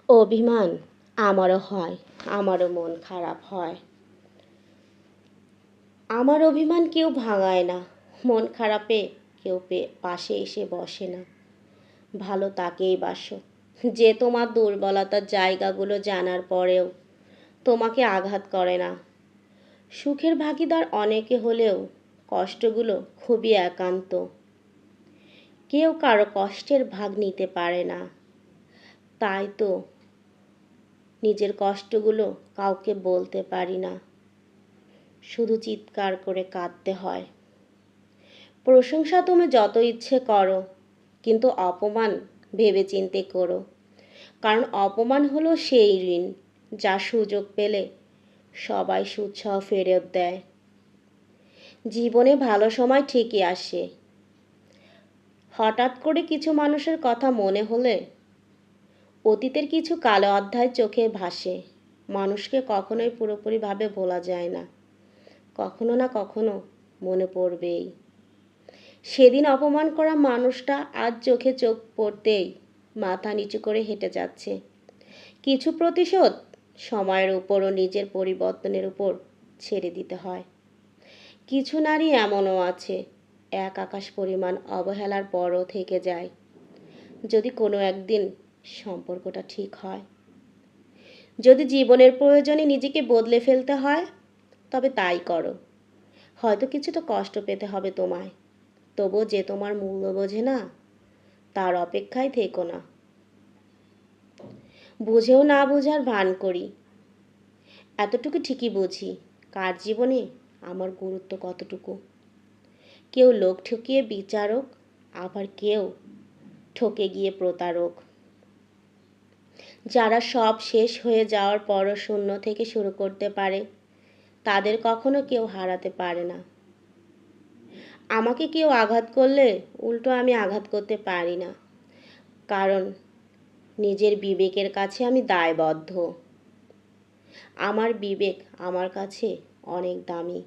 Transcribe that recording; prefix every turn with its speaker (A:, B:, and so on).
A: অভিমান আমারও হয়, আমারও মন খারাপ হয়। আমার অভিমান কেউ ভাঙায় না, মন খারাপে কেউ পাশে এসে বসে না। ভালো তাকেই বাসো যে তোমার দুর্বলতার জায়গাগুলো জানার পরেও তোমাকে আঘাত করে না। সুখের ভাগীদার অনেকে হলেও কষ্টগুলো খুবই একান্ত। কেউ কারো কষ্টের ভাগ নিতে পারে না, তাই তো নিজের কষ্টগুলো কাউকে বলতে পারি না, শুধু চিৎকার করে কাঁদতে হয়। প্রশংসা তুমি যত ইচ্ছে করো, কিন্তু অপমান ভেবেচিন্তে করো, কারণ অপমান হলো সেই ঋণ যা সুযোগ পেলে সবাই সুদসহ ফেরত দেয়। জীবনে ভালো সময় ঠিকই আসে, হঠাৎ করে কিছু মানুষের কথা মনে হলে অতীতের কিছু কালো অধ্যায় চোখে ভাসে। মানুষকে কখনোই পুরোপুরিভাবে ভোলা যায় না, কখনো না কখনো মনে পড়বেই। সেদিন অপমান করা মানুষটা আজ চোখে চোখ পড়তেই মাথা নিচু করে হেঁটে যাচ্ছে। কিছু প্রতিশোধ সময়ের উপর ও নিজের পরিবর্তনের উপর ছেড়ে দিতে হয়। কিছু নারী এমনও আছে, এক আকাশ পরিমাণ অবহেলার পরও থেকে যায়। যদি কোনো একদিন সম্পর্কটা ঠিক হয়, যদি জীবনের প্রয়োজনে নিজেকে বদলে ফেলতে হয়, তবে তাই করো। হয়তো কিছুটা কষ্ট পেতে হবে তোমায়, তবুও যে তোমার মূল্য বোঝে না তার অপেক্ষায় থেকো না। বুঝেও না বোঝার ভান করি, এতটুকু ঠিকই বুঝি কার জীবনে আমার গুরুত্ব কতটুকু। কেউ লোক ঠকিয়ে বিচারক, আবার কেউ ঠকে গিয়ে প্রতারক। যারা সব শেষ হয়ে যাওয়ার পরও শূন্য থেকে শুরু করতে পারে, তাদের কখনো কেউ হারাতে পারে না। আমাকে কেউ আঘাত করলে উল্টো আমি আঘাত করতে পারি না, কারণ নিজের বিবেকের কাছে আমি দায়বদ্ধ। আমার বিবেক আমার কাছে অনেক দামি।